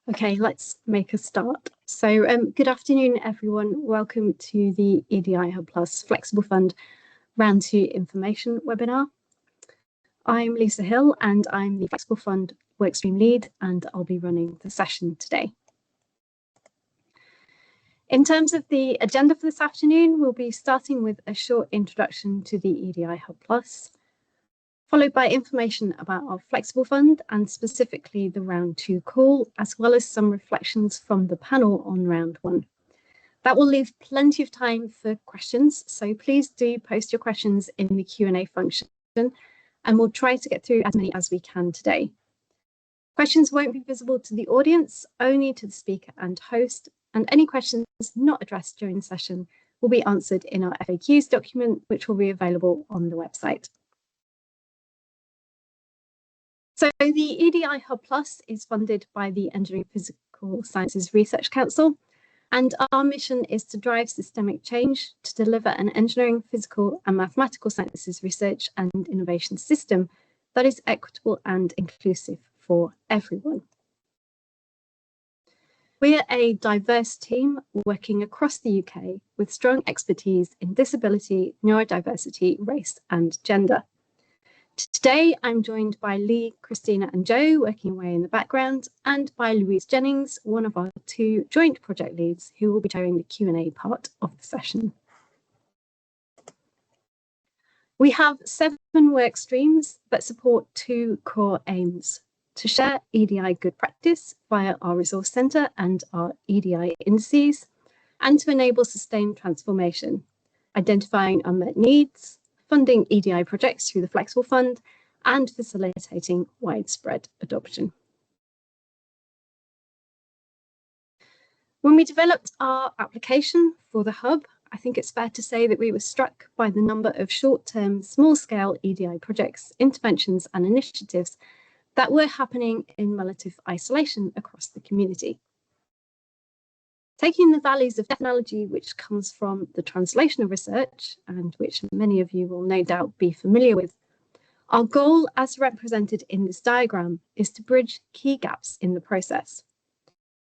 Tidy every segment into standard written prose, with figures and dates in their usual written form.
Okay, let's make a start. So good afternoon, everyone. Welcome to the EDI Hub Plus Flexible Fund Round 2 Information webinar. I'm Lisa Hill and I'm the Flexible Fund Workstream Lead, and I'll be running the session today. In terms of the agenda for this afternoon, we'll be starting with a short introduction to the EDI Hub Plus, followed by information about our Flexible Fund and specifically the Round 2 call, as well as some reflections from the panel on Round 1. That will leave plenty of time for questions, so please do post your questions in the Q&A function, and we'll try to get through as many as we can today. Questions won't be visible to the audience, only to the speaker and host, and any questions not addressed during the session will be answered in our FAQs document, which will be available on the website. So the EDI Hub Plus is funded by the Engineering Physical Sciences Research Council, and our mission is to drive systemic change to deliver an engineering, physical and mathematical sciences research and innovation system that is equitable and inclusive for everyone. We're a diverse team working across the UK with strong expertise in disability, neurodiversity, race and gender. Today, I'm joined by Lee, Christina and Joe working away in the background, and by Louise Jennings, one of our two joint project leads, who will be chairing the Q&A part of the session. We have 7 work streams that support 2 core aims: to share EDI good practice via our resource centre and our EDI indices, and to enable sustained transformation, identifying unmet needs, funding EDI projects through the Flexible Fund, and facilitating widespread adoption. When we developed our application for the Hub, I think it's fair to say that we were struck by the number of short-term, small-scale EDI projects, interventions and initiatives that were happening in relative isolation across the community. Taking the values of technology, which comes from the translation of research, and which many of you will no doubt be familiar with, our goal, as represented in this diagram, is to bridge key gaps in the process,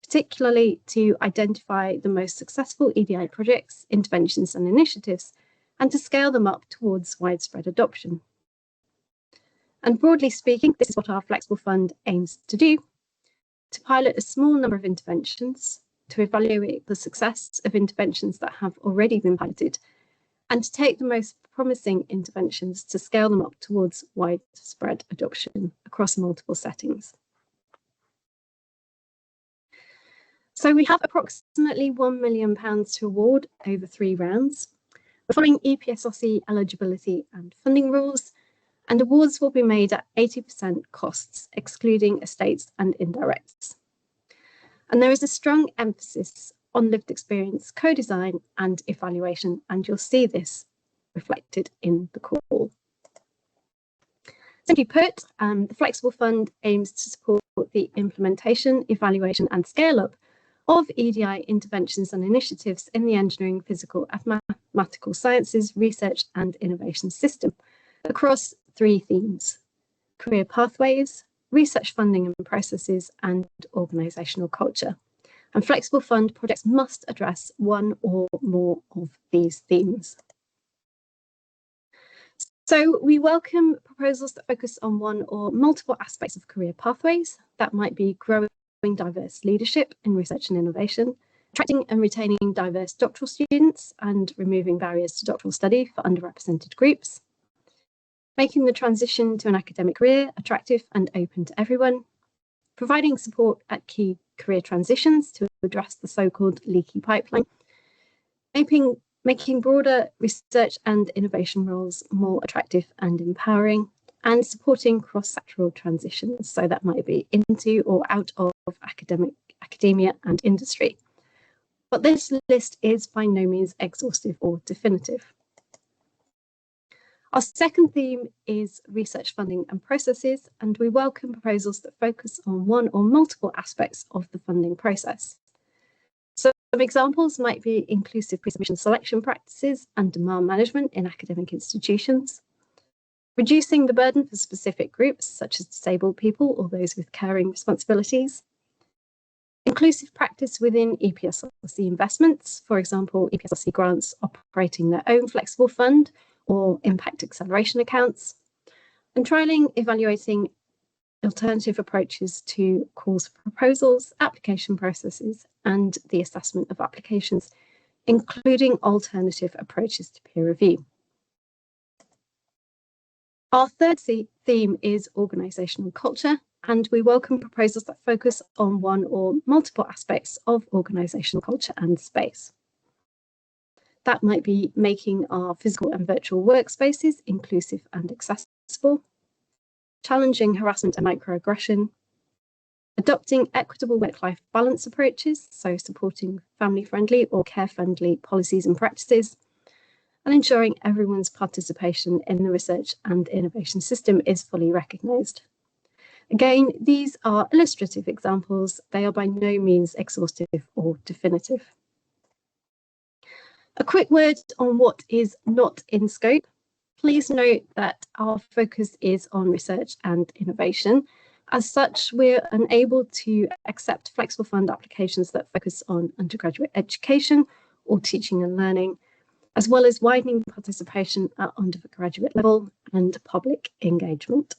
particularly to identify the most successful EDI projects, interventions and initiatives, and to scale them up towards widespread adoption. And broadly speaking, this is what our Flexible Fund aims to do: to pilot a small number of interventions, to evaluate the success of interventions that have already been piloted, and to take the most promising interventions to scale them up towards widespread adoption across multiple settings. So we have approximately £1 million to award over 3 rounds. We're following EPSRC eligibility and funding rules, and awards will be made at 80% costs, excluding estates and indirects. And there is a strong emphasis on lived experience, co-design and evaluation, and you'll see this reflected in the call. Simply put, the Flexible Fund aims to support the implementation, evaluation and scale-up of EDI interventions and initiatives in the engineering, physical and mathematical sciences research and innovation system across 3 themes: career pathways, research funding and processes, and organisational culture. And Flexible Fund projects must address one or more of these themes. So we welcome proposals that focus on one or multiple aspects of career pathways. That might be growing diverse leadership in research and innovation, attracting and retaining diverse doctoral students, and removing barriers to doctoral study for underrepresented groups, making the transition to an academic career attractive and open to everyone, providing support at key career transitions to address the so-called leaky pipeline, making broader research and innovation roles more attractive and empowering, and supporting cross-sectoral transitions. So that might be into or out of academia and industry. But this list is by no means exhaustive or definitive. Our second theme is research funding and processes, and we welcome proposals that focus on one or multiple aspects of the funding process. So some examples might be inclusive pre-submission selection practices and demand management in academic institutions, reducing the burden for specific groups such as disabled people or those with caring responsibilities, Inclusive practice within EPSRC investments, for example, EPSRC grants operating their own flexible fund or impact acceleration accounts, and trialling, evaluating alternative approaches to calls for proposals, application processes, and the assessment of applications, including alternative approaches to peer review. Our third theme is organisational culture, and we welcome proposals that focus on one or multiple aspects of organisational culture and space. That might be making our physical and virtual workspaces inclusive and accessible, challenging harassment and microaggression, adopting equitable work-life balance approaches, so supporting family-friendly or care-friendly policies and practices, and ensuring everyone's participation in the research and innovation system is fully recognised. Again, these are illustrative examples. They are by no means exhaustive or definitive. A quick word on what is not in scope. Please note that our focus is on research and innovation. As such, we're unable to accept flexible fund applications that focus on undergraduate education or teaching and learning, as well as widening participation at undergraduate level and public engagement.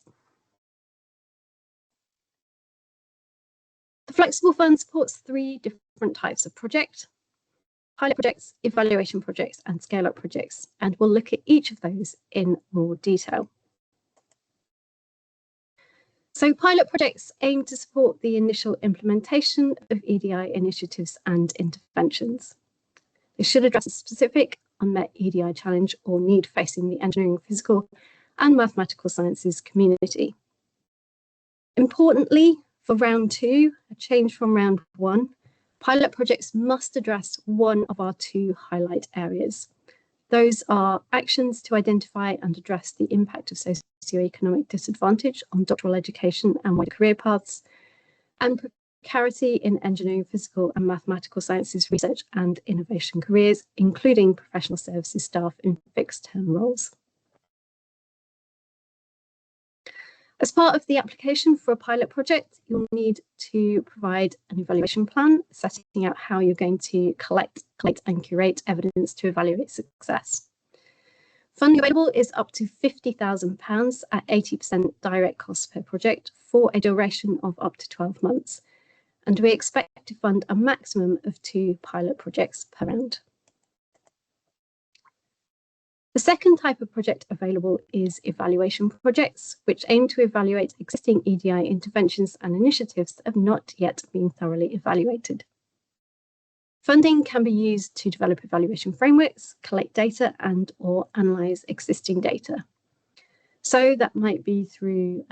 The Flexible Fund supports 3 different types of project: pilot projects, evaluation projects, and scale-up projects, and we'll look at each of those in more detail. So pilot projects aim to support the initial implementation of EDI initiatives and interventions. They should address a specific unmet EDI challenge or need facing the engineering, physical, and mathematical sciences community. Importantly, for round 2, a change from round 1, pilot projects must address one of our 2 highlight areas. Those are actions to identify and address the impact of socioeconomic disadvantage on doctoral education and wider career paths, and precarity in engineering, physical, and mathematical sciences research and innovation careers, including professional services staff in fixed-term roles. As part of the application for a pilot project, you'll need to provide an evaluation plan, setting out how you're going to collect and curate evidence to evaluate success. Funding available is up to £50,000 at 80% direct costs per project for a duration of up to 12 months. And we expect to fund a maximum of 2 pilot projects per round. The second type of project available is evaluation projects, which aim to evaluate existing EDI interventions and initiatives that have not yet been thoroughly evaluated. Funding can be used to develop evaluation frameworks, collect data, and/or analyse existing data. So that might be through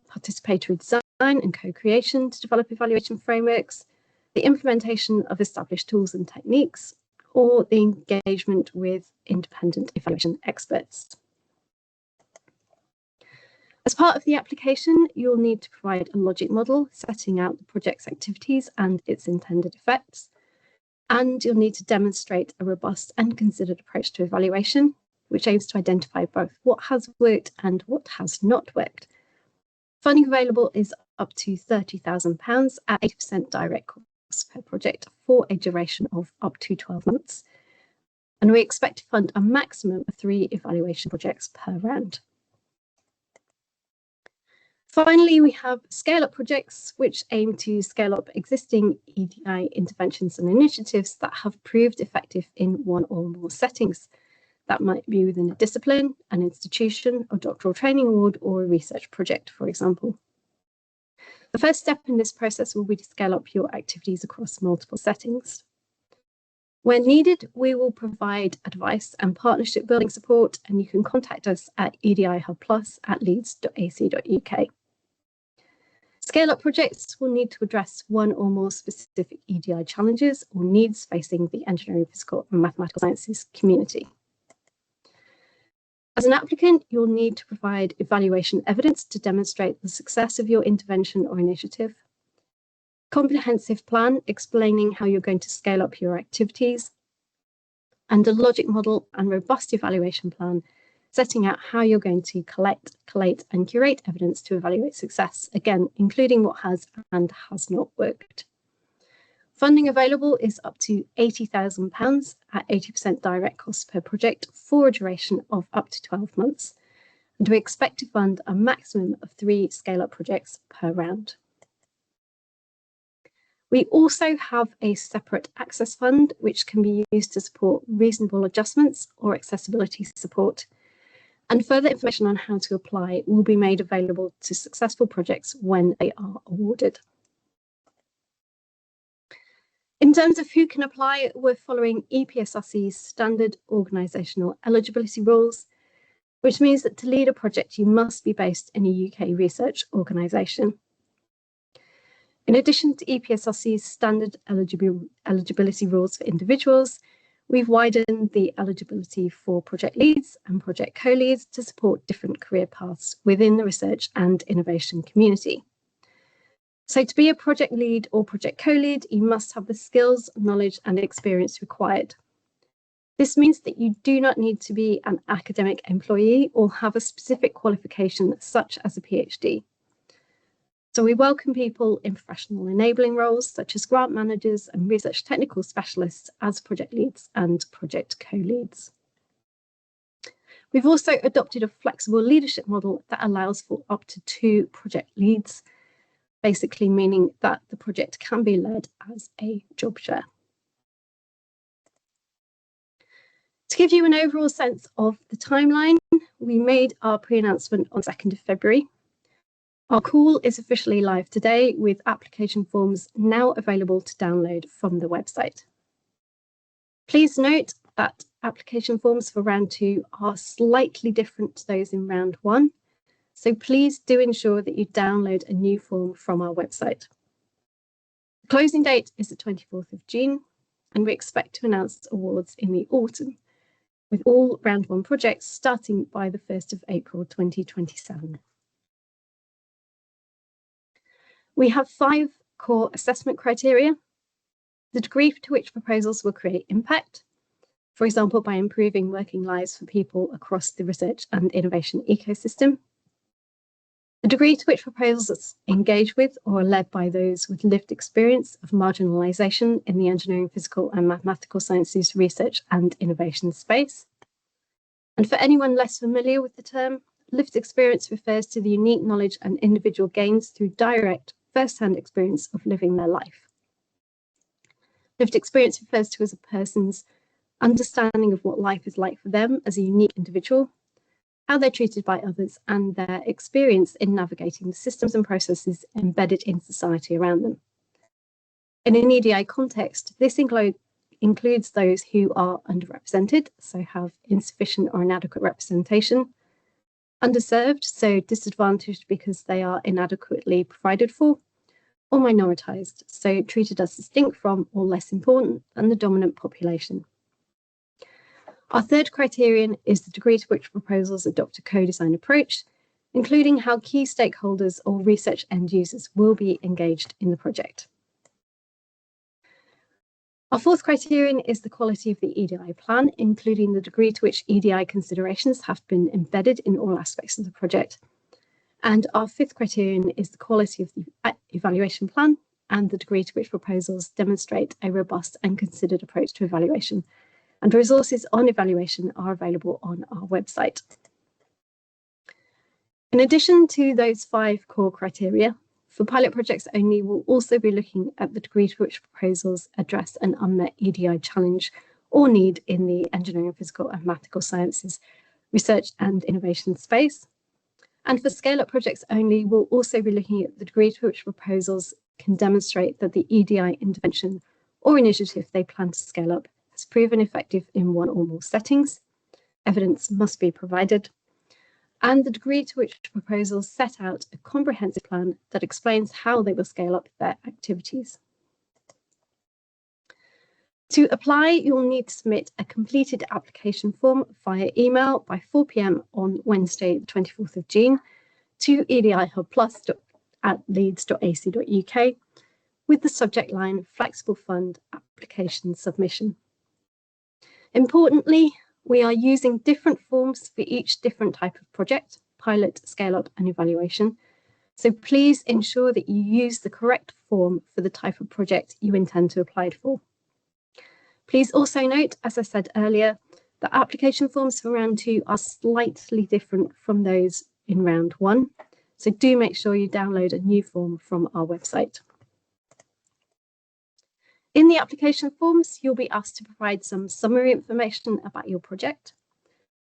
participatory design and co-creation to develop evaluation frameworks, the implementation of established tools and techniques, or the engagement with independent evaluation experts. As part of the application, you'll need to provide a logic model setting out the project's activities and its intended effects. And you'll need to demonstrate a robust and considered approach to evaluation, which aims to identify both what has worked and what has not worked. Funding available is up to £30,000 at 80% direct costs per project for a duration of up to 12 months. And we expect to fund a maximum of 3 evaluation projects per round. Finally, we have scale-up projects, which aim to scale up existing EDI interventions and initiatives that have proved effective in one or more settings. That might be within a discipline, an institution, a doctoral training award, or a research project, for example. The first step in this process will be to scale up your activities across multiple settings. When needed, we will provide advice and partnership building support, and you can contact us at edihubplus@leeds.ac.uk. Scale-up projects will need to address one or more specific EDI challenges or needs facing the engineering, physical, and mathematical sciences community. As an applicant, you'll need to provide evaluation evidence to demonstrate the success of your intervention or initiative, comprehensive plan explaining how you're going to scale up your activities, and a logic model and robust evaluation plan setting out how you're going to collect, collate, and curate evidence to evaluate success, again, including what has and has not worked. Funding available is up to £80,000 at 80% direct cost per project for a duration of up to 12 months. And we expect to fund a maximum of 3 scale-up projects per round. We also have a separate access fund, which can be used to support reasonable adjustments or accessibility support. And further information on how to apply will be made available to successful projects when they are awarded. In terms of who can apply, we're following EPSRC's standard organisational eligibility rules, which means that to lead a project, you must be based in a UK research organisation. In addition to EPSRC's standard eligibility rules for individuals, we've widened the eligibility for project leads and project co-leads to support different career paths within the research and innovation community. So to be a project lead or project co-lead, you must have the skills, knowledge and experience required. This means that you do not need to be an academic employee or have a specific qualification such as a PhD. So we welcome people in professional enabling roles such as grant managers and research technical specialists as project leads and project co-leads. We've also adopted a flexible leadership model that allows for up to 2 project leads, basically meaning that the project can be led as a job share. To give you an overall sense of the timeline, we made our pre-announcement on 2nd of February. Our call is officially live today with application forms now available to download from the website. Please note that application forms for round 2 are slightly different to those in round 1, so please do ensure that you download a new form from our website. The closing date is the 24th of June, and we expect to announce awards in the autumn, with all round 1 projects starting by the 1st of April 2027. We have 5 core assessment criteria: the degree to which proposals will create impact, for example, by improving working lives for people across the research and innovation ecosystem; the degree to which proposals engage with or are led by those with lived experience of marginalisation in the engineering, physical and mathematical sciences research and innovation space. And for anyone less familiar with the term, lived experience refers to the unique knowledge and individual gains through direct, first-hand experience of living their life. Lived experience refers to as a person's understanding of what life is like for them as a unique individual, how they're treated by others, and their experience in navigating the systems and processes embedded in society around them. In an EDI context, this includes those who are underrepresented, so have insufficient or inadequate representation; underserved, so disadvantaged because they are inadequately provided for; or minoritised, so treated as distinct from or less important than the dominant population. Our third criterion is the degree to which proposals adopt a co-design approach, including how key stakeholders or research end users will be engaged in the project. Our fourth criterion is the quality of the EDI plan, including the degree to which EDI considerations have been embedded in all aspects of the project. And our fifth criterion is the quality of the evaluation plan and the degree to which proposals demonstrate a robust and considered approach to evaluation. And resources on evaluation are available on our website. In addition to those 5 core criteria, for pilot projects only, we'll also be looking at the degree to which proposals address an unmet EDI challenge or need in the engineering, physical and mathematical sciences research and innovation space. And for scale-up projects only, we'll also be looking at the degree to which proposals can demonstrate that the EDI intervention or initiative they plan to scale up has proven effective in one or more settings. Evidence must be provided. And the degree to which proposals set out a comprehensive plan that explains how they will scale up their activities. To apply, you'll need to submit a completed application form via email by 4 p.m. on Wednesday, the 24th of June, to edihubplus@leeds.ac.uk with the subject line Flexible Fund Application Submission. Importantly, we are using different forms for each different type of project: pilot, scale-up and evaluation. So please ensure that you use the correct form for the type of project you intend to apply for. Please also note, as I said earlier, that application forms for round 2 are slightly different from those in round 1. So do make sure you download a new form from our website. In the application forms, you'll be asked to provide some summary information about your project,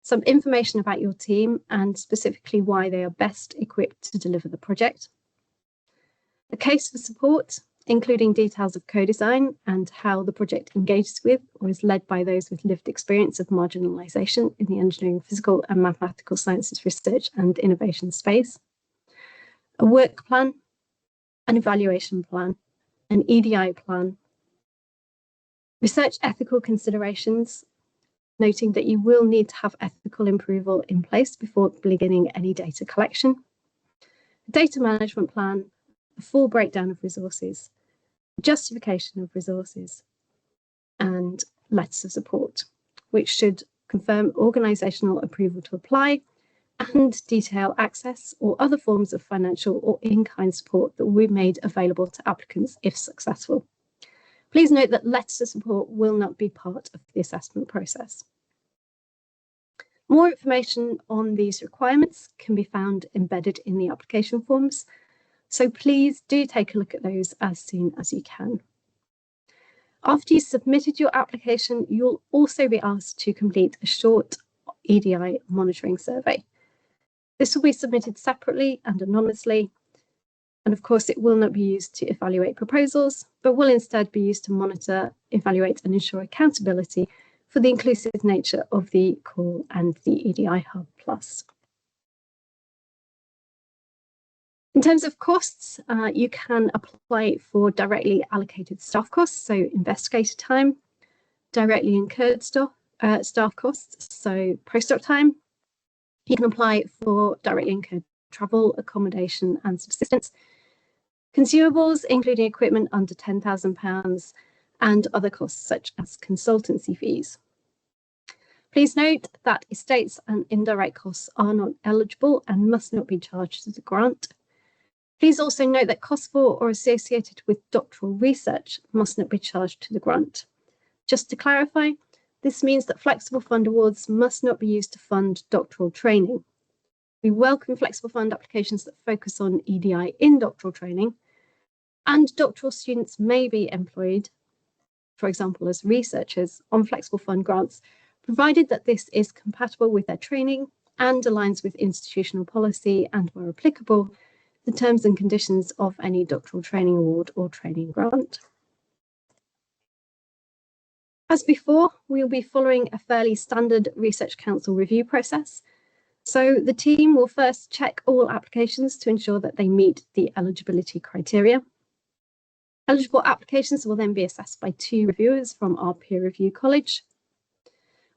some information about your team and specifically why they are best equipped to deliver the project, a case for support, including details of co-design and how the project engages with or is led by those with lived experience of marginalisation in the engineering, physical and mathematical sciences research and innovation space, a work plan, an evaluation plan, an EDI plan, research ethical considerations, noting that you will need to have ethical approval in place before beginning any data collection, a data management plan, a full breakdown of resources, justification of resources, and letters of support, which should confirm organisational approval to apply and detail access or other forms of financial or in-kind support that will be made available to applicants if successful. Please note that letters of support will not be part of the assessment process. More information on these requirements can be found embedded in the application forms, so please do take a look at those as soon as you can. After you've submitted your application, you'll also be asked to complete a short EDI monitoring survey. This will be submitted separately and anonymously, and of course it will not be used to evaluate proposals, but will instead be used to monitor, evaluate and ensure accountability for the inclusive nature of the call and the EDI Hub Plus. In terms of costs, you can apply for directly allocated staff costs, so investigator time, directly incurred staff costs, so postdoc time. You can apply for directly incurred travel, accommodation and subsistence, consumables, including equipment under £10,000, and other costs such as consultancy fees. Please note that estates and indirect costs are not eligible and must not be charged as a grant. Please also note that costs for or associated with doctoral research must not be charged to the grant. Just to clarify, this means that flexible fund awards must not be used to fund doctoral training. We welcome flexible fund applications that focus on EDI in doctoral training, and doctoral students may be employed, for example, as researchers on flexible fund grants, provided that this is compatible with their training and aligns with institutional policy and, where applicable, the terms and conditions of any doctoral training award or training grant. As before, we'll be following a fairly standard Research Council review process. So the team will first check all applications to ensure that they meet the eligibility criteria. Eligible applications will then be assessed by 2 reviewers from our peer review college.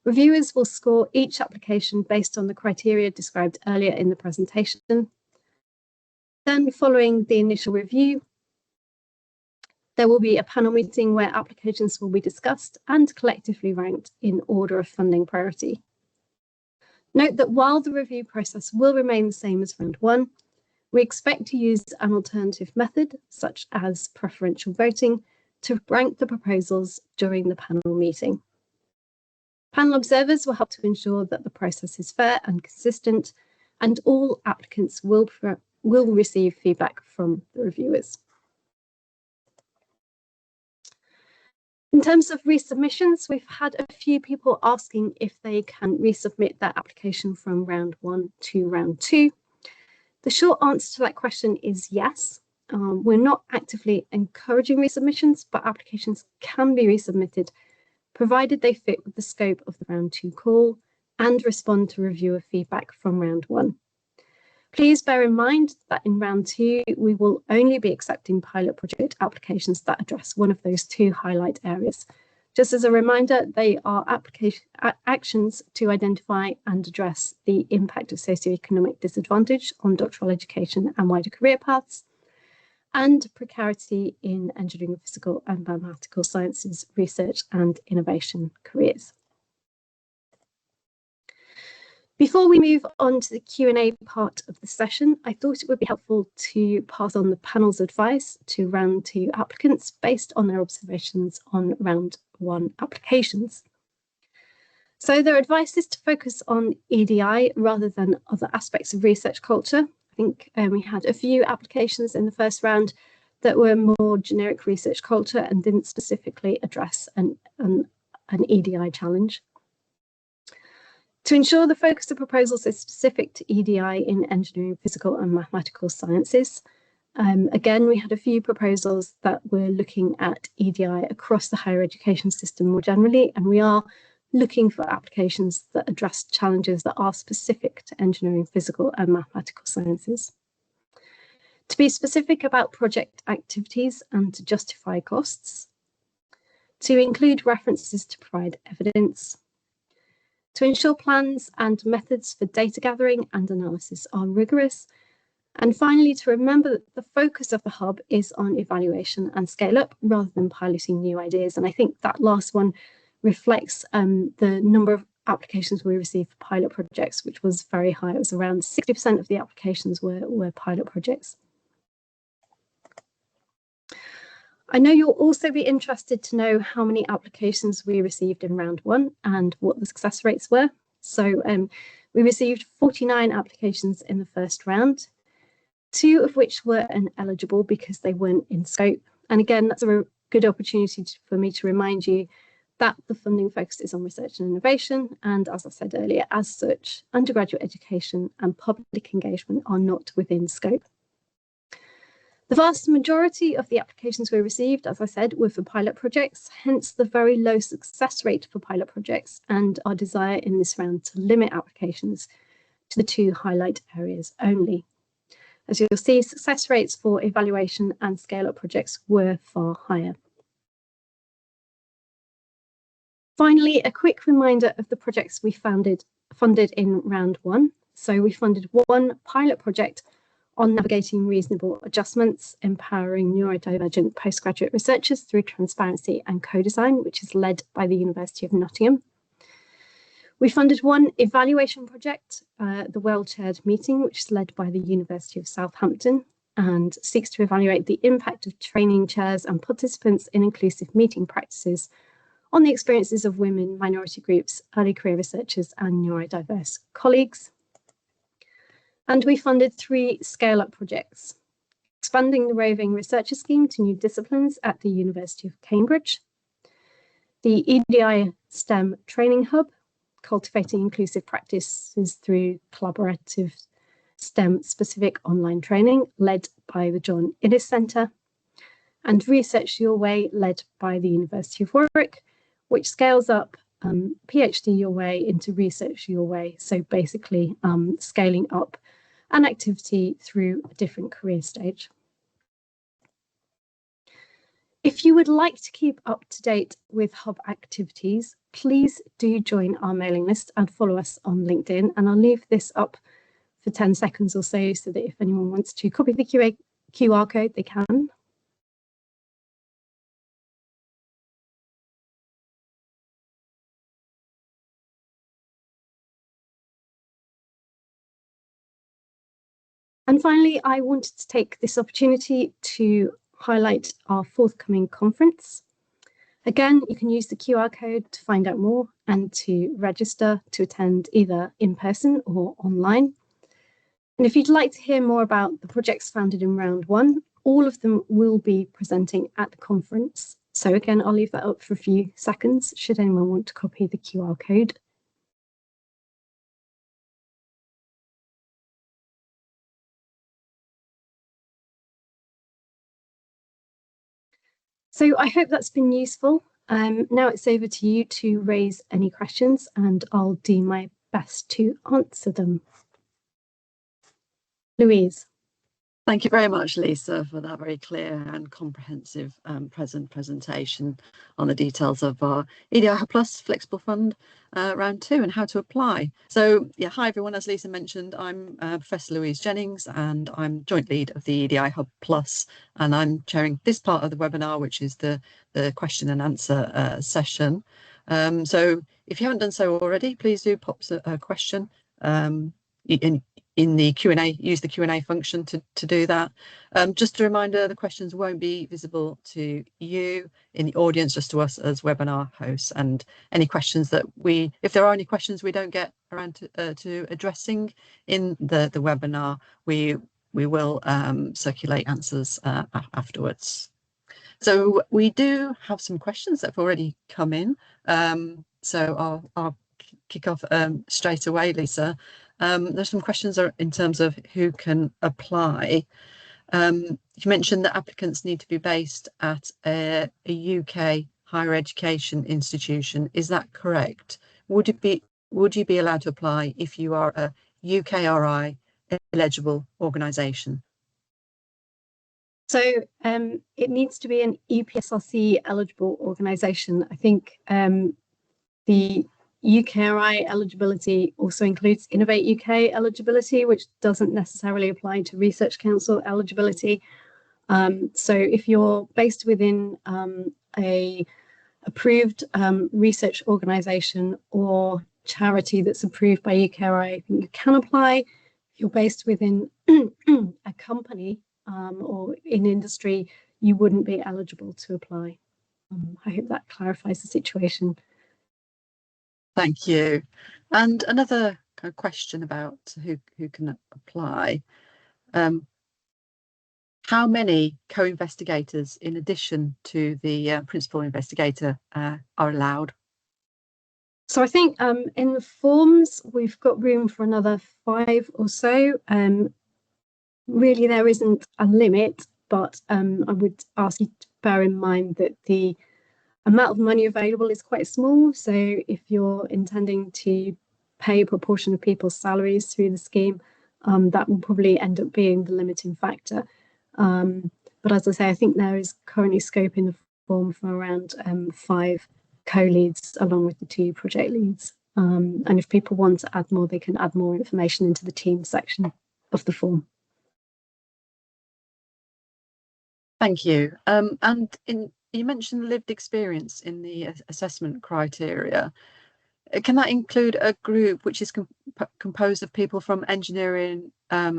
Reviewers will score each application based on the criteria described earlier in the presentation. Then, following the initial review, there will be a panel meeting where applications will be discussed and collectively ranked in order of funding priority. Note that while the review process will remain the same as round 1, we expect to use an alternative method, such as preferential voting, to rank the proposals during the panel meeting. Panel observers will help to ensure that the process is fair and consistent, and all applicants will receive feedback from the reviewers. In terms of resubmissions, we've had a few people asking if they can resubmit their application from round 1 to round 2. The short answer to that question is yes. We're not actively encouraging resubmissions, but applications can be resubmitted provided they fit with the scope of the round 2 call and respond to reviewer feedback from round 1. Please bear in mind that in round 2, we will only be accepting pilot project applications that address one of those 2 highlight areas. Just as a reminder, they are actions to identify and address the impact of socioeconomic disadvantage on doctoral education and wider career paths, and precarity in engineering, physical and mathematical sciences, research and innovation careers. Before we move on to the Q&A part of the session, I thought it would be helpful to pass on the panel's advice to round 2 applicants based on their observations on round 1 applications. So their advice is to focus on EDI rather than other aspects of research culture. I think we had a few applications in the first round that were more generic research culture and didn't specifically address an EDI challenge. To ensure the focus of proposals is specific to EDI in engineering, physical and mathematical sciences, again, we had a few proposals that were looking at EDI across the higher education system more generally, and we are looking for applications that address challenges that are specific to engineering, physical and mathematical sciences. To be specific about project activities and to justify costs. To include references to provide evidence. To ensure plans and methods for data gathering and analysis are rigorous. And finally, to remember that the focus of the hub is on evaluation and scale up rather than piloting new ideas. And I think that last one reflects the number of applications we received for pilot projects, which was very high. It was around 60% of the applications were pilot projects. I know you'll also be interested to know how many applications we received in round 1 and what the success rates were. So we received 49 applications in the first round, 2 of which were ineligible because they weren't in scope. And again, that's a good opportunity for me to remind you that the funding focus is on research and innovation. And as I said earlier, as such, undergraduate education and public engagement are not within scope. The vast majority of the applications we received, as I said, were for pilot projects, hence the very low success rate for pilot projects and our desire in this round to limit applications to the 2 highlight areas only. As you'll see, success rates for evaluation and scale-up projects were far higher. Finally, a quick reminder of the projects we funded in round 1. So we funded 1 pilot project on navigating reasonable adjustments, empowering neurodivergent postgraduate researchers through transparency and co-design, which is led by the University of Nottingham. We funded 1 evaluation project, the Well-Chaired Meeting, which is led by the University of Southampton and seeks to evaluate the impact of training chairs and participants in inclusive meeting practices on the experiences of women, minority groups, early career researchers and neurodiverse colleagues. And we funded 3 scale-up projects, expanding the roving researcher scheme to new disciplines at the University of Cambridge, the EDI STEM training hub, cultivating inclusive practices through collaborative STEM-specific online training led by the John Innes Centre, and Research Your Way led by the University of Warwick, which scales up PhD Your Way into Research Your Way, so basically scaling up an activity through a different career stage. If you would like to keep up to date with Hub activities, please do join our mailing list and follow us on LinkedIn. And I'll leave this up for 10 seconds or so that if anyone wants to copy the QR code, they can. And finally, I wanted to take this opportunity to highlight our forthcoming conference. Again, you can use the QR code to find out more and to register to attend either in person or online. And if you'd like to hear more about the projects founded in round 1, all of them will be presenting at the conference. So again, I'll leave that up for a few seconds should anyone want to copy the QR code. So I hope that's been useful. Now it's over to you to raise any questions and I'll do my best to answer them. Louise. Thank you very much, Lisa, for that very clear and comprehensive presentation on the details of our EDI Plus Flexible Fund round 2 and how to apply. So yeah, hi everyone, as Lisa mentioned, I'm Professor Louise Jennings and I'm joint lead of the EDI Hub Plus, and I'm chairing this part of the webinar, which is the question and answer session. So if you haven't done so already, please do pop a question in the Q&A, use the Q&A function to do that. Just a reminder, the questions won't be visible to you in the audience, just to us as webinar hosts. And any questions that if there are any questions we don't get around to addressing in the webinar, we will circulate answers afterwards. So we do have some questions that have already come in. So I'll kick off straight away, Lisa. There's some questions in terms of who can apply. You mentioned that applicants need to be based at a UK higher education institution. Is that correct? Would you be allowed to apply if you are a UKRI eligible organisation? So it needs to be an EPSRC eligible organisation. I think the UKRI eligibility also includes Innovate UK eligibility, which doesn't necessarily apply to Research Council eligibility. So if you're based within a approved research organisation or charity that's approved by UKRI, I think you can apply. If you're based within a company or in industry, you wouldn't be eligible to apply. I hope that clarifies the situation. Thank you. And another kind of question about who can apply. How many co-investigators in addition to the principal investigator are allowed? So I think in the forms, we've got room for another 5 or so. Really, there isn't a limit, but I would ask you to bear in mind that the amount of money available is quite small. So if you're intending to pay a proportion of people's salaries through the scheme, that will probably end up being the limiting factor. But as I say, I think there is currently scope in the form for around 5 co-leads along with the 2 project leads. And if people want to add more, they can add more information into the team section of the form. Thank you. And you mentioned lived experience in the assessment criteria. Can that include a group which is composed of people from engineering,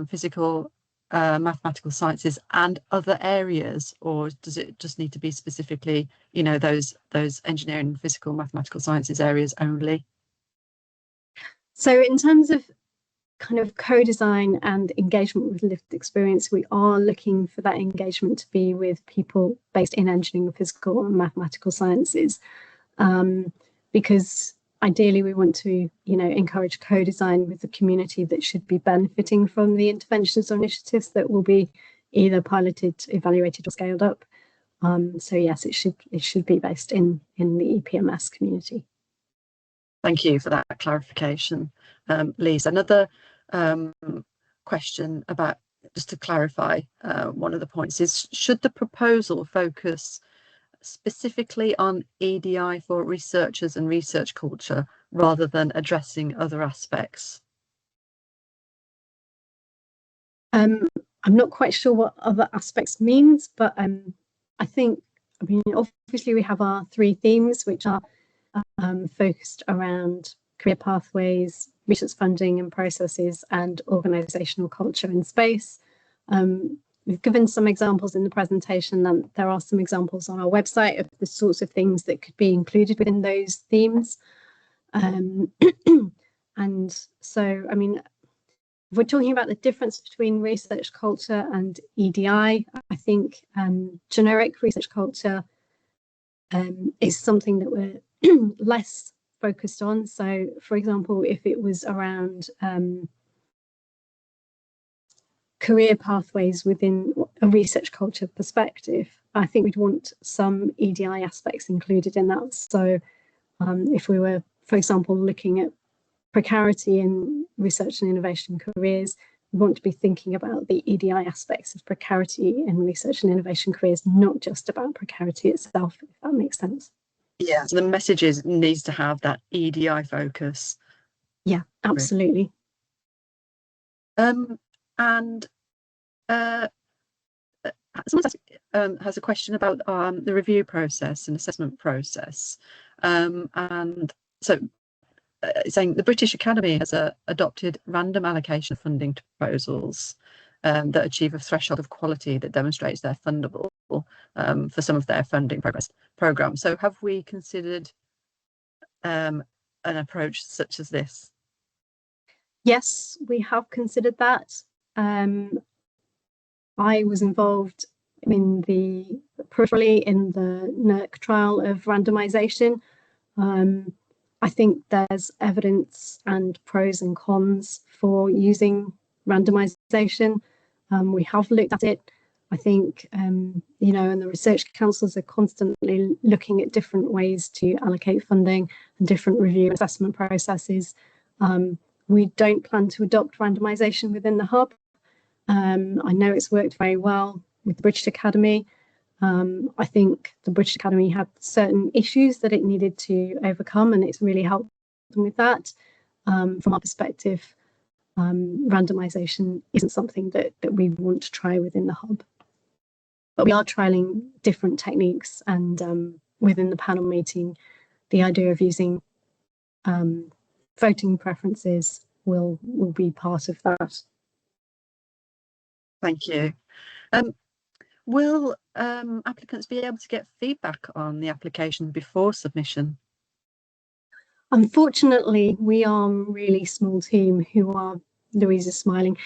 physical, mathematical sciences and other areas, or does it just need to be specifically, you know, those engineering, physical, mathematical sciences areas only? So in terms of kind of co-design and engagement with lived experience, we are looking for that engagement to be with people based in engineering, physical and mathematical sciences, because ideally we want to, you know, encourage co-design with the community that should be benefiting from the interventions or initiatives that will be either piloted, evaluated or scaled up. So yes, it should be based in the EPMS community. Thank you for that clarification, Lisa. Another question about, just to clarify one of the points, is should the proposal focus specifically on EDI for researchers and research culture rather than addressing other aspects? I'm not quite sure what other aspects means, but I mean, obviously we have our 3 themes, which are focused around career pathways, research funding and processes, and organisational culture in space. We've given some examples in the presentation, and there are some examples on our website of the sorts of things that could be included within those themes. And so, I mean, if we're talking about the difference between research culture and EDI, I think generic research culture is something that we're less focused on. So, for example, if it was around career pathways within a research culture perspective, I think we'd want some EDI aspects included in that. So if we were, for example, looking at precarity in research and innovation careers, we want to be thinking about the EDI aspects of precarity in research and innovation careers, not just about precarity itself, if that makes sense. Yeah, so the messages needs to have that EDI focus. Yeah, absolutely. And someone has a question about the review process and assessment process. And so saying the British Academy has adopted random allocation of funding to proposals that achieve a threshold of quality that demonstrates they're fundable for some of their funding programs. So have we considered an approach such as this? Yes, we have considered that. I was involved in peripherally in the NERC trial of randomization. I think there's evidence and pros and cons for using randomization. We have looked at it. I think, and the research councils are constantly looking at different ways to allocate funding and different review assessment processes. We don't plan to adopt randomization within the hub. I know it's worked very well with the British Academy. I think the British Academy had certain issues that it needed to overcome, and it's really helped them with that. From our perspective, randomization isn't something that we want to try within the hub. But we are trialing different techniques, and within the panel meeting, the idea of using voting preferences will be part of that. Thank you. Will applicants be able to get feedback on the application before submission? Unfortunately, we are a really small team who are, Louise is smiling,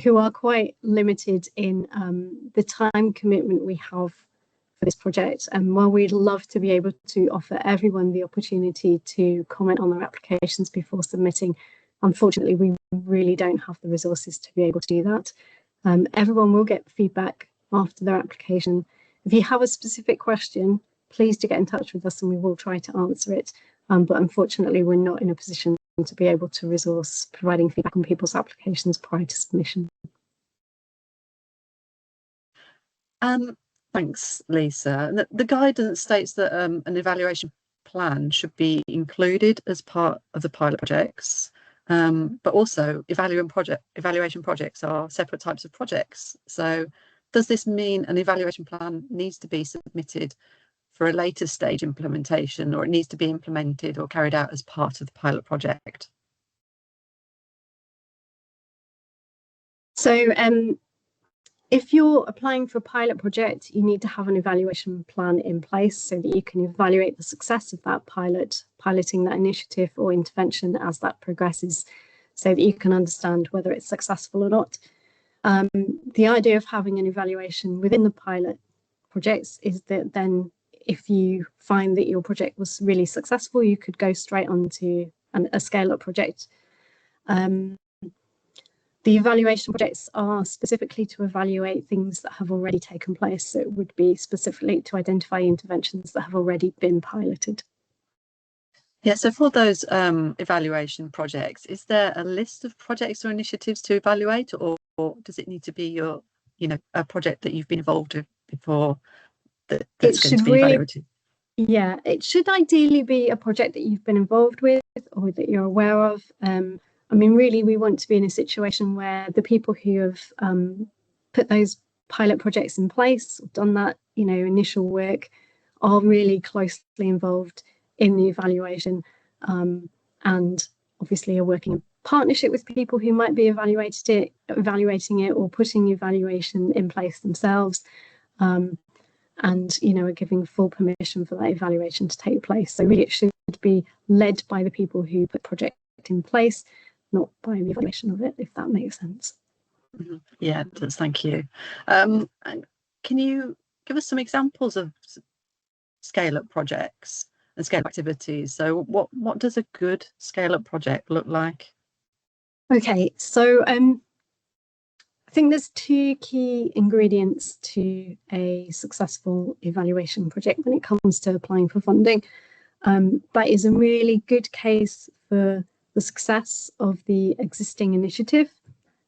who are quite limited in the time commitment we have for this project. And while we'd love to be able to offer everyone the opportunity to comment on their applications before submitting, unfortunately, we really don't have the resources to be able to do that. Everyone will get feedback after their application. If you have a specific question, please do get in touch with us and we will try to answer it. But unfortunately, we're not in a position to be able to resource providing feedback on people's applications prior to submission. Thanks, Lisa. The guidance states that an evaluation plan should be included as part of the pilot projects, but also evaluation projects are separate types of projects. So does this mean an evaluation plan needs to be submitted for a later stage implementation, or it needs to be implemented or carried out as part of the pilot project? So if you're applying for a pilot project, you need to have an evaluation plan in place so that you can evaluate the success of that piloting that initiative or intervention as that progresses, so that you can understand whether it's successful or not. The idea of having an evaluation within the pilot projects is that then if you find that your project was really successful, you could go straight on to a scale-up project. The evaluation projects are specifically to evaluate things that have already taken place. So it would be specifically to identify interventions that have already been piloted. Yeah, so for those evaluation projects, is there a list of projects or initiatives to evaluate, or does it need to be a project that you've been involved with before that's going to be evaluated? Yeah, it should ideally be a project that you've been involved with or that you're aware of. I mean, really, we want to be in a situation where the people who have put those pilot projects in place, done that, initial work, are really closely involved in the evaluation, and obviously are working in partnership with people who might be evaluating it or putting evaluation in place themselves, and are giving full permission for that evaluation to take place. So really, it should be led by the people who put project in place, not by the evaluation of it, if that makes sense. Mm-hmm. Yeah, it does. Thank you. And can you give us some examples of scale-up projects and scale-up activities? So what does a good scale-up project look like? Okay, so I think there's two key ingredients to a successful evaluation project when it comes to applying for funding. That is a really good case for the success of the existing initiative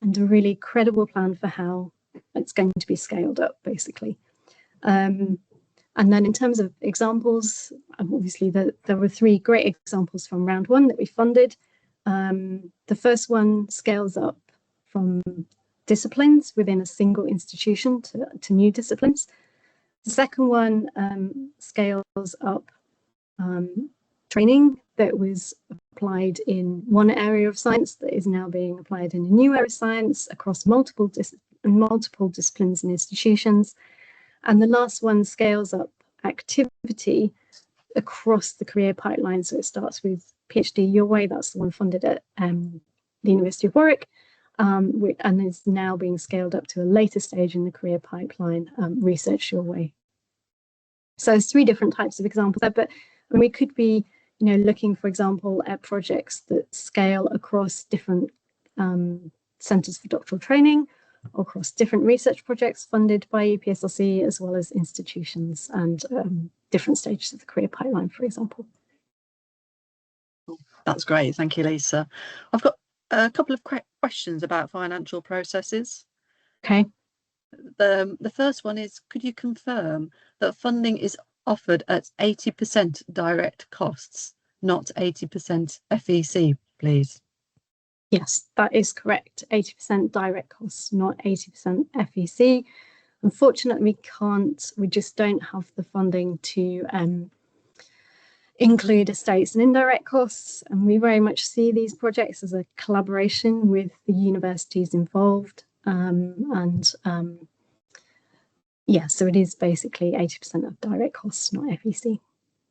and a really credible plan for how it's going to be scaled up, basically. And then in terms of examples, obviously there were 3 great examples from round 1 that we funded. The first one scales up from disciplines within a single institution to new disciplines. The second one scales up training that was applied in one area of science that is now being applied in a new area of science across multiple disciplines and institutions. And the last one scales up activity across the career pipeline. So it starts with PhD Your Way, that's the one funded at the University of Warwick, and is now being scaled up to a later stage in the career pipeline, Research Your Way. So there's 3 different types of examples there, but we could be, looking, for example, at projects that scale across different centres for doctoral training, or across different research projects funded by EPSRC, as well as institutions and different stages of the career pipeline, for example. That's great. Thank you, Lisa. I've got a couple of questions about financial processes. Okay. The first one is, could you confirm that funding is offered at 80% direct costs, not 80% FEC, please? Yes, that is correct. 80% direct costs, not 80% FEC. Unfortunately, we just don't have the funding to include estates and indirect costs, and we very much see these projects as a collaboration with the universities involved. Yeah, so it is basically 80% of direct costs, not FEC.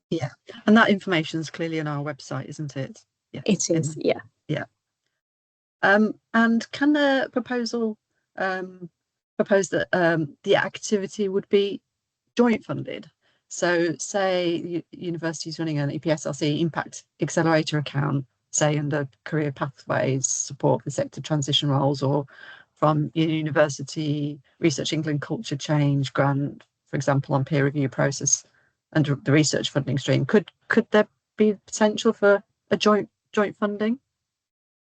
Yeah, and that information is clearly on our website, isn't it? Yeah, it is. Yeah. Yeah. And can the proposal propose that the activity would be joint funded? So say universities running an EPSRC impact accelerator account, say under career pathways, support for sector transition roles, or from University Research England culture change grant, for example, on peer review process under the research funding stream. Could there be potential for a joint funding?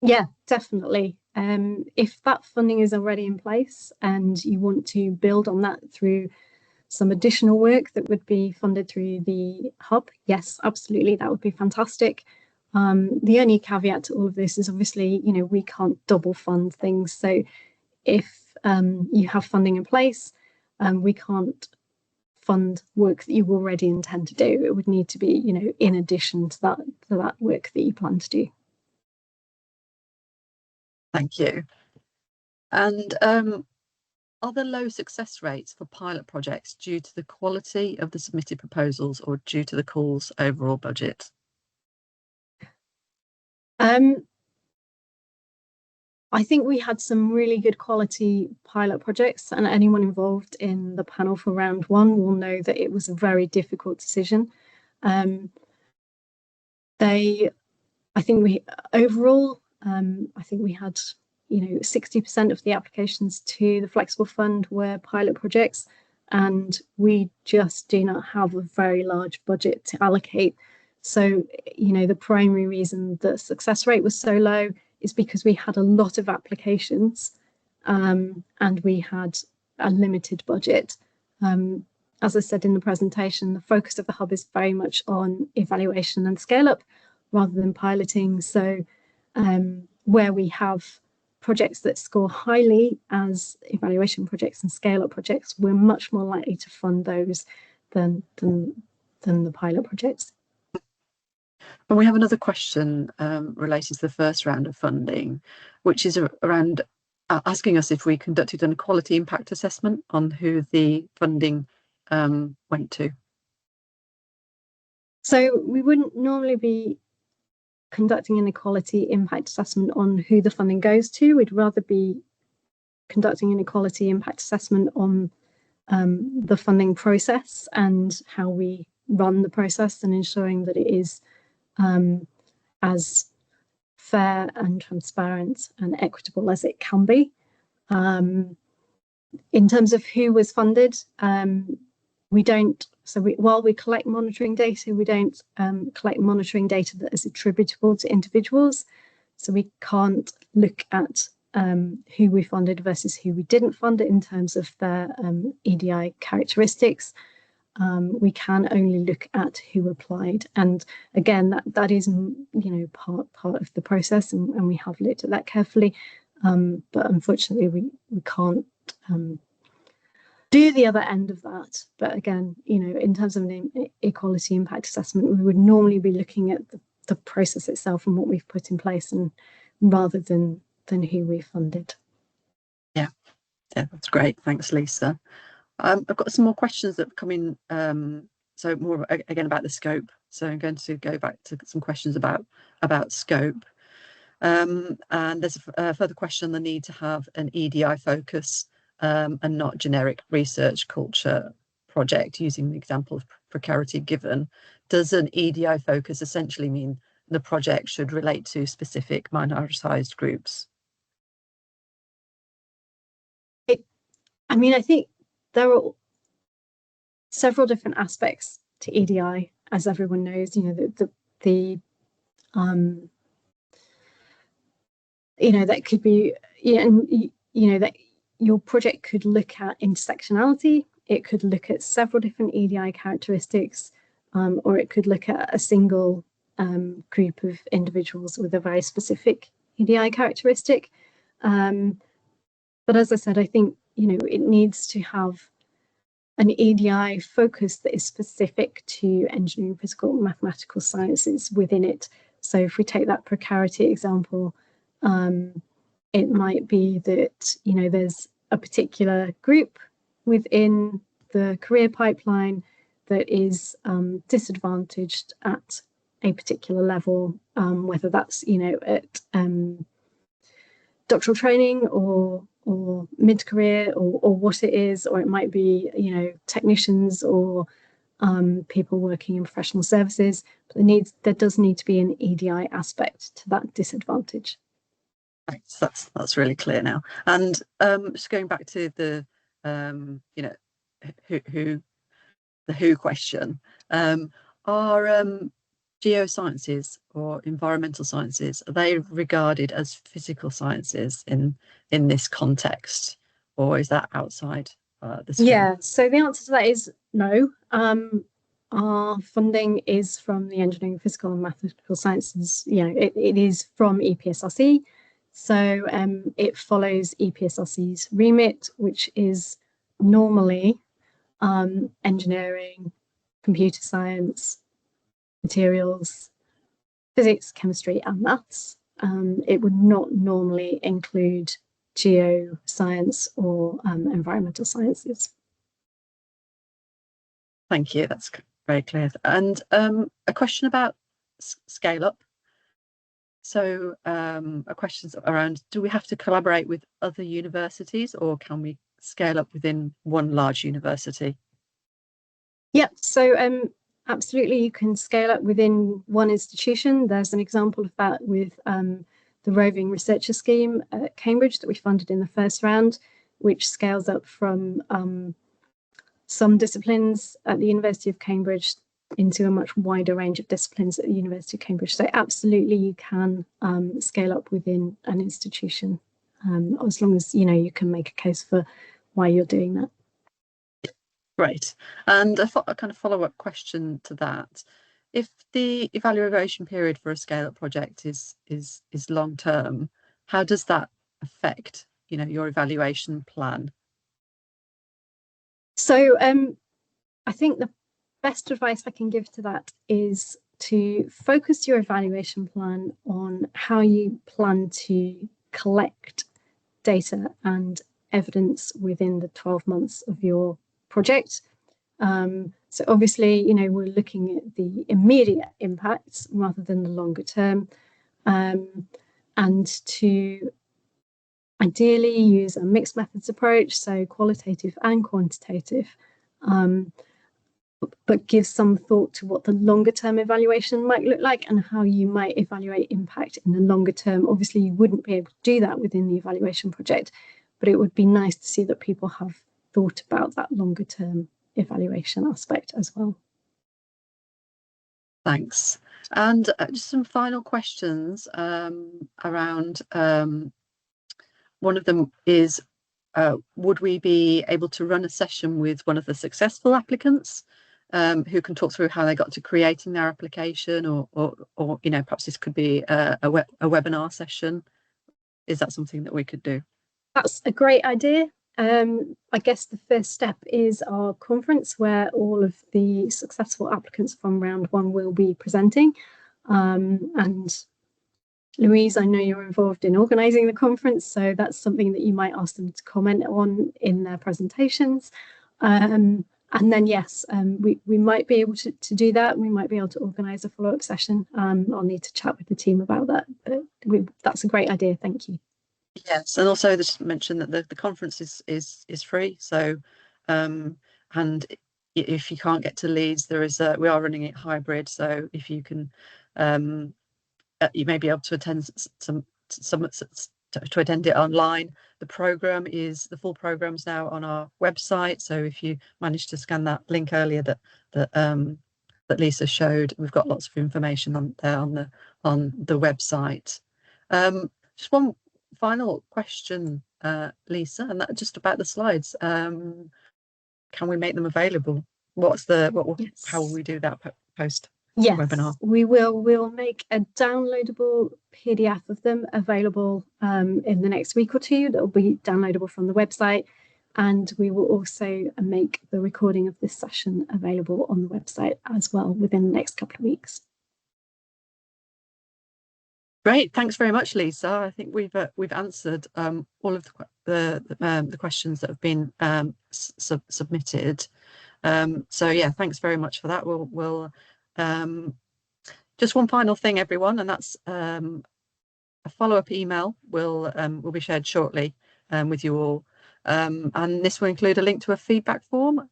Yeah, definitely. If that funding is already in place and you want to build on that through some additional work that would be funded through the hub, yes, absolutely, that would be fantastic. The only caveat to all of this is obviously, we can't double fund things. So if you have funding in place, we can't fund work that you already intend to do. It would need to be, in addition to that work that you plan to do. Thank you. And are there low success rates for pilot projects due to the quality of the submitted proposals or due to the call's overall budget? I think we had some really good quality pilot projects, and anyone involved in the panel for round 1 will know that it was a very difficult decision. I think we overall, I think we had 60% of the applications to the Flexible Fund were pilot projects, and we just do not have a very large budget to allocate. So, the primary reason the success rate was so low is because we had a lot of applications and we had a limited budget. As I said in the presentation, the focus of the hub is very much on evaluation and scale up rather than piloting. So where we have projects that score highly as evaluation projects and scale up projects, we're much more likely to fund those than the pilot projects. And we have another question related to the first round of funding, which is around asking us if we conducted an equality impact assessment on who the funding went to. So we wouldn't normally be conducting an equality impact assessment on who the funding goes to. We'd rather be conducting an equality impact assessment on the funding process and how we run the process, and ensuring that it is as fair and transparent and equitable as it can be. In terms of who was funded, we don't, while we collect monitoring data, we don't collect monitoring data that is attributable to individuals. So we can't look at who we funded versus who we didn't fund it in terms of their EDI characteristics. We can only look at who applied, and again, that is part of the process, and we have looked at that carefully. But unfortunately, we can't do the other end of that. But again, you know, in terms of an equality impact assessment, we would normally be looking at the process itself and what we've put in place, and rather than who we funded. Yeah, that's great. Thanks, Lisa. I've got some more questions that have come in. So more again about the scope. So I'm going to go back to some questions about scope. And there's a further question on the need to have an EDI focus and not generic research culture project, using the example of precarity given. Does an EDI focus essentially mean the project should relate to specific minoritized groups? I mean, I think there are several different aspects to EDI, as everyone knows. You know, that could be, you know, that your project could look at intersectionality. It could look at several different EDI characteristics, or it could look at a single group of individuals with a very specific EDI characteristic. But as I said, I think, you know, it needs to have an EDI focus that is specific to engineering, physical, mathematical sciences within it. So if we take that precarity example, it might be that, you know, there's a particular group within the career pipeline that is disadvantaged at a particular level, whether that's, you know, at doctoral training or mid-career or what it is, or it might be, you know, technicians or people working in professional services. But there does need to be an EDI aspect to that disadvantage. Thanks. That's really clear now. And just going back to the you know, the who question, are geosciences or environmental sciences, are they regarded as physical sciences in this context, or is that outside the scope? Yeah, so the answer to that is no. Our funding is from the engineering, physical and mathematical sciences. You know, it is from EPSRC. So it follows EPSRC's remit, which is normally engineering, computer science, materials, physics, chemistry, and maths. It would not normally include geoscience or environmental sciences. Thank you. That's very clear. And a question about scale up. So a question around, do we have to collaborate with other universities, or can we scale up within one large university? Yep, so absolutely you can scale up within one institution. There's an example of that with the Roving Researcher Scheme at Cambridge that we funded in the first round, which scales up from some disciplines at the University of Cambridge into a much wider range of disciplines at the University of Cambridge. So absolutely you can scale up within an institution, as long as, you know, you can make a case for why you're doing that. Great. And a kind of follow-up question to that: if the evaluation period for a scale-up project is long-term, how does that affect, you know, your evaluation plan? So I think the best advice I can give to that is to focus your evaluation plan on how you plan to collect data and evidence within the 12 months of your project. So obviously, you know, we're looking at the immediate impacts rather than the longer term, and to ideally use a mixed methods approach, so qualitative and quantitative, but give some thought to what the longer term evaluation might look like and how you might evaluate impact in the longer term. Obviously, you wouldn't be able to do that within the evaluation project, but it would be nice to see that people have thought about that longer term evaluation aspect as well. Thanks. And just some final questions around, one of them is, would we be able to run a session with one of the successful applicants who can talk through how they got to creating their application, or you know, perhaps this could be a webinar session? Is that something that we could do? That's a great idea. I guess the first step is our conference, where all of the successful applicants from round one will be presenting. And Louise, I know you're involved in organising the conference, so that's something that you might ask them to comment on in their presentations. And then, yes, we might be able to do that. We might be able to organise a follow-up session. I'll need to chat with the team about that, but that's a great idea. Thank you. Yes, and also just mention that the conference is free. So, and if you can't get to Leeds, there is we are running it hybrid. So if you can, you may be able to attend to attend it online. The full program is now on our website. So if you managed to scan that link earlier that Lisa showed, we've got lots of information on there on the website. Just one final question, Lisa, and that just about the slides. Can we make them available? Yes. How will we do that post? Yes, webinar. we will. We'll make a downloadable PDF of them available in the next week or two. That will be downloadable from the website, and we will also make the recording of this session available on the website as well within the next couple of weeks. Great, thanks very much, Lisa. I think we've answered all of the questions that have been submitted. So yeah, thanks very much for that. We'll just one final thing, everyone, and that's a follow-up email will be shared shortly with you all, and this will include a link to a feedback form.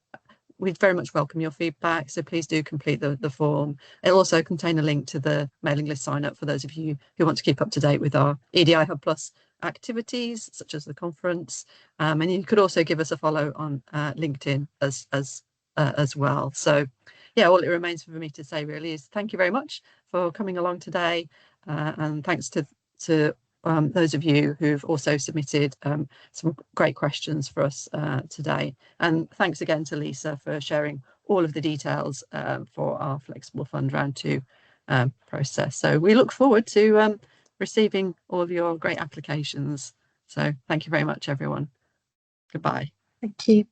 We'd very much welcome your feedback, so please do complete the form. It'll also contain a link to the mailing list sign up for those of you who want to keep up to date with our EDI Hub Plus activities, such as the conference, and you could also give us a follow on LinkedIn as well. So yeah, all it remains for me to say really is thank you very much for coming along today, and thanks to those of you who've also submitted some great questions for us today. And thanks again to Lisa for sharing all of the details for our Flexible Fund Round 2 process. So we look forward to receiving all of your great applications. So thank you very much, everyone. Goodbye. Thank you.